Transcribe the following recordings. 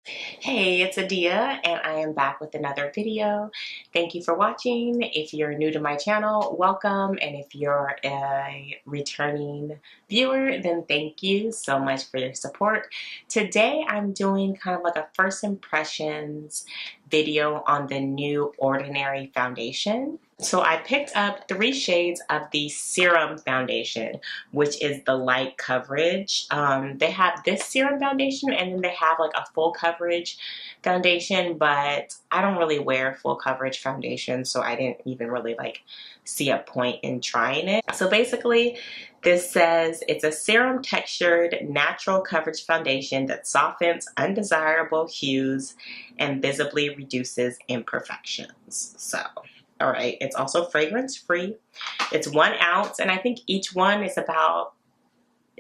Hey, it's Adia and I am back with another video. Thank you for watching. If you're new to my channel, welcome. And if you're a returning viewer, then thank you so much for your support. Today I'm doing kind of like a first impressions video on the new Ordinary foundation. So I picked up 3 shades of the Serum Foundation, which is the light coverage. They have this Serum Foundation and then they have like a full coverage foundation, but I don't really wear full coverage foundation, so I didn't even really like see a point in trying it. So basically, this says it's a serum textured natural coverage foundation that softens undesirable hues and visibly reduces imperfections. So, all right, it's also fragrance free. It's 1 ounce, and I think each one is about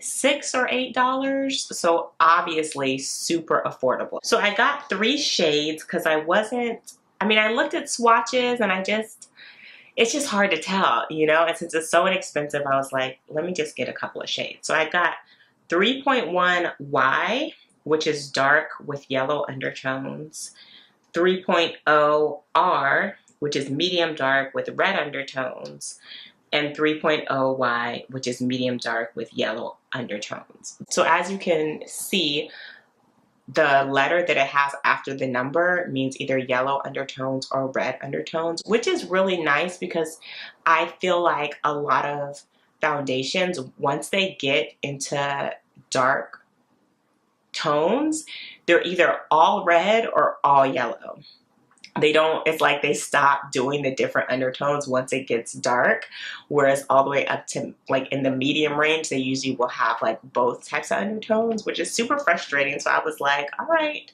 $6 or $8, so obviously super affordable. So I got 3 shades because I looked at swatches and it's just hard to tell, you know, and since it's so inexpensive, I was like, let me just get a couple of shades. So I got 3.1 Y, which is dark with yellow undertones, 3.0 R, which is medium dark with red undertones, and 3.0 Y, which is medium dark with yellow undertones. So as you can see, the letter that it has after the number means either yellow undertones or red undertones, which is really nice because I feel like a lot of foundations, once they get into dark tones, they're either all red or all yellow. It's like they stop doing the different undertones once it gets dark, whereas all the way up to like in the medium range, they usually will have like both types of undertones, which is super frustrating. So I was like, all right,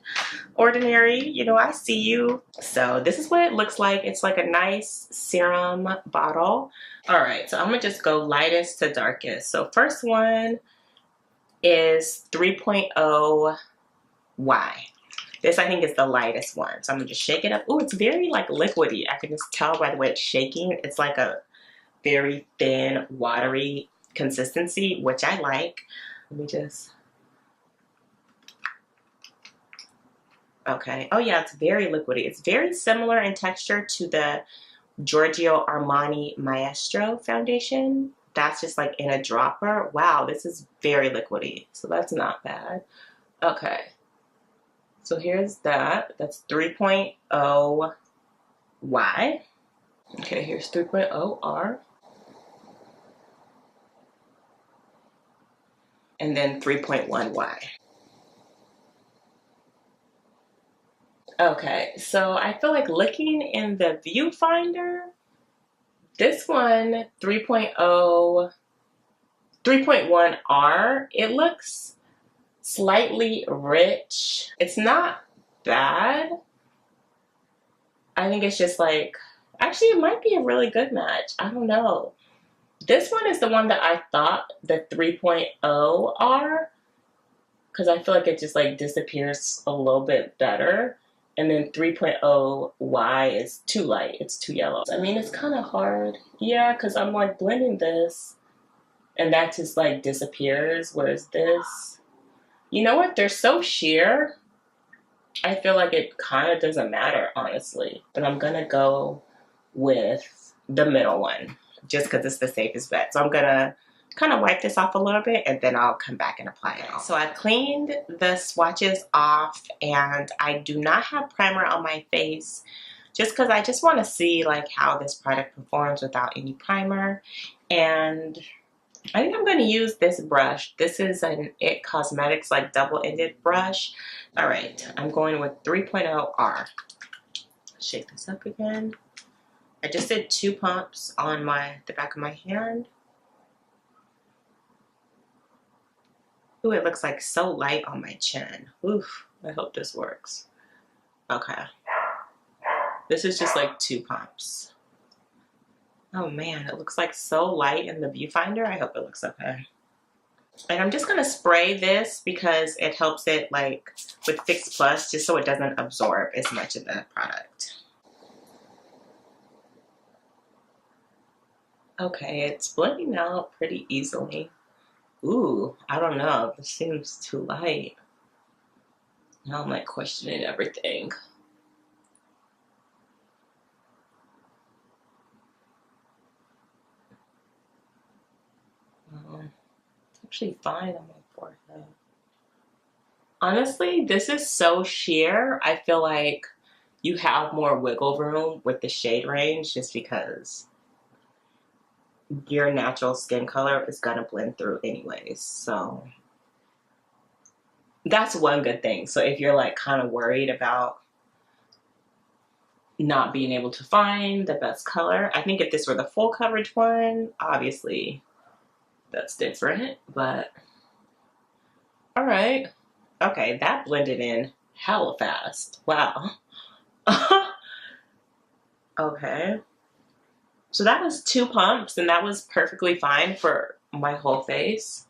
Ordinary, you know, I see you. So this is what it looks like. It's like a nice serum bottle. All right, so I'm gonna just go lightest to darkest. So first one is 3.0 Y. This, I think, is the lightest one. So I'm going to just shake it up. Ooh, it's very, like, liquidy. I can just tell by the way it's shaking. It's like a very thin, watery consistency, which I like. Let me just... Okay. Oh, yeah, it's very liquidy. It's very similar in texture to the Giorgio Armani Maestro foundation. That's just, like, in a dropper. Wow, this is very liquidy. So that's not bad. Okay. So here's that. That's 3.0 Y. Okay, here's 3.0 R. And then 3.1 Y. Okay, so I feel like looking in the viewfinder, this one, 3.1 R, it looks slightly rich. It's not bad. I think it's just like, actually it might be a really good match. I don't know. This one is the one that I thought the 3.0 R, because I feel like it just like disappears a little bit better. And then 3.0 Y is too light. It's too yellow. I mean, it's kind of hard. Yeah, because I'm like blending this and that just like disappears. Whereas this, you know what? They're so sheer. I feel like it kind of doesn't matter, honestly. But I'm going to go with the middle one just because it's the safest bet. So I'm going to kind of wipe this off a little bit and then I'll come back and apply it all. So I've cleaned the swatches off and I do not have primer on my face just because I just want to see like how this product performs without any primer. And I think I'm going to use this brush. This is an IT Cosmetics like double-ended brush. All right, I'm going with 3.0 R. Shake this up again. I just did 2 pumps on the back of my hand. Ooh, it looks like so light on my chin. Oof, I hope this works. Okay. This is just like 2 pumps. Oh man, it looks like so light in the viewfinder. I hope it looks okay. And I'm just gonna spray this because it helps it like with Fix Plus just so it doesn't absorb as much of the product. Okay, it's blending out pretty easily. Ooh, I don't know. This seems too light. Now I'm like questioning everything. It's actually fine on my forehead. Honestly, this is so sheer. I feel like you have more wiggle room with the shade range just because your natural skin color is gonna blend through anyways. So that's one good thing. So if you're like kind of worried about not being able to find the best color, I think if this were the full coverage one, obviously that's different, but all right. Okay, that blended in hella fast. Wow. Okay. So that was 2 pumps and that was perfectly fine for my whole face.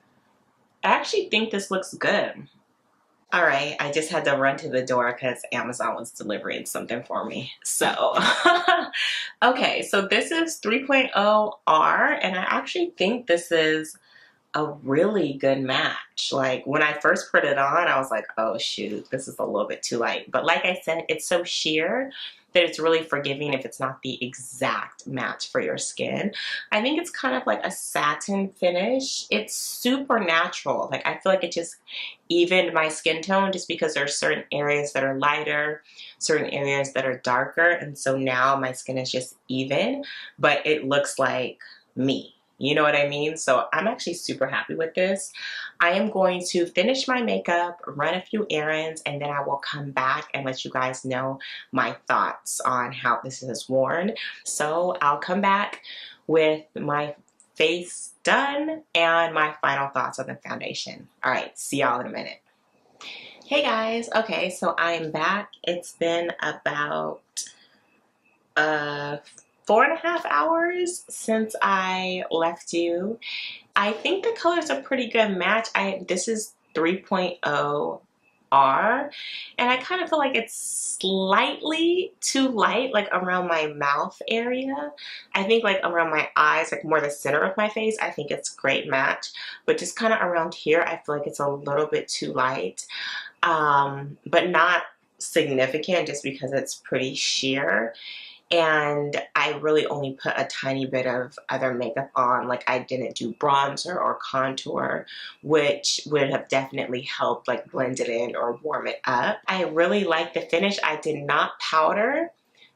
I actually think this looks good. All right, I just had to run to the door because Amazon was delivering something for me. So, okay, so this is 3.0 R, and I actually think this is a really good match. Like when I first put it on, I was like, oh shoot, this is a little bit too light. But like I said, it's so sheer that it's really forgiving if it's not the exact match for your skin. I think it's kind of like a satin finish. It's super natural. Like I feel like it just evened my skin tone just because there are certain areas that are lighter, certain areas that are darker. And so now my skin is just even, but it looks like me. You know what I mean? So I'm actually super happy with this. I am going to finish my makeup, run a few errands, and then I will come back and let you guys know my thoughts on how this is worn. So I'll come back with my face done and my final thoughts on the foundation. All right, see y'all in a minute. Hey guys, okay, so I'm back. It's been about 4.5 hours since I left you. I think the color's a pretty good match. This is 3.0 R, and I kind of feel like it's slightly too light, like around my mouth area. I think like around my eyes, like more the center of my face, I think it's a great match. But just kind of around here, I feel like it's a little bit too light, but not significant just because it's pretty sheer. And I really only put a tiny bit of other makeup on. Like I didn't do bronzer or contour, which would have definitely helped like blend it in or warm it up. I really like the finish. I did not powder.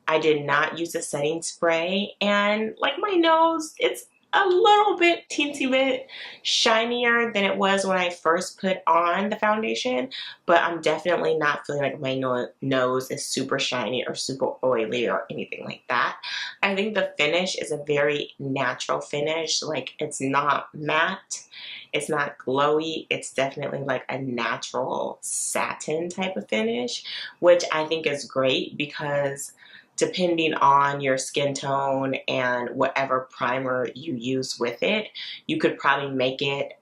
I did not use a setting spray. And like my nose, it's a little bit, teensy bit shinier than it was when I first put on the foundation, but I'm definitely not feeling like my nose is super shiny or super oily or anything like that. I think the finish is a very natural finish. Like it's not matte, it's not glowy, it's definitely like a natural satin type of finish, which I think is great because depending on your skin tone and whatever primer you use with it, you could probably make it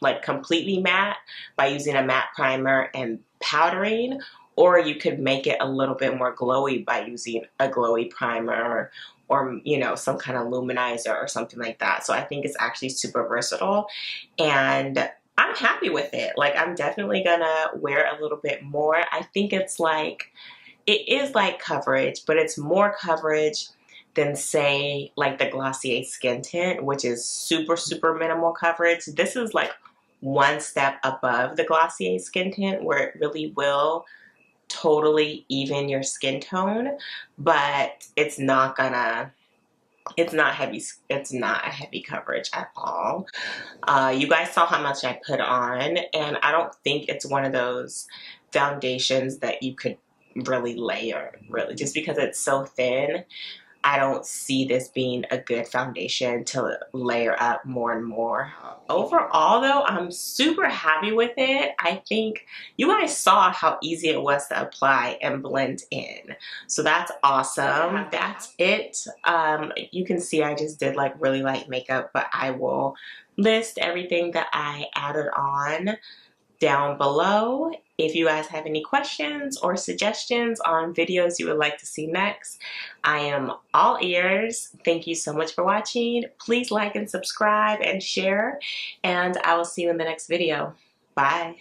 like completely matte by using a matte primer and powdering, or you could make it a little bit more glowy by using a glowy primer or you know, some kind of luminizer or something like that. So I think it's actually super versatile and I'm happy with it. Like I'm definitely gonna wear a little bit more. I think it's like, it is like coverage, but it's more coverage than say like the Glossier Skin Tint, which is super, super minimal coverage. This is like one step above the Glossier Skin Tint where it really will totally even your skin tone, but it's not gonna, it's not heavy, it's not a heavy coverage at all. You guys saw how much I put on, and I don't think it's one of those foundations that you could really layer, really, just because it's so thin. I don't see this being a good foundation to layer up more and more. Overall though, I'm super happy with it. I think you guys saw how easy it was to apply and blend in. So that's awesome. That's it. You can see I just did like really light makeup, but I will list everything that I added on down below. If you guys have any questions or suggestions on videos you would like to see next, I am all ears. Thank you so much for watching. Please like and subscribe and share, and I will see you in the next video. Bye.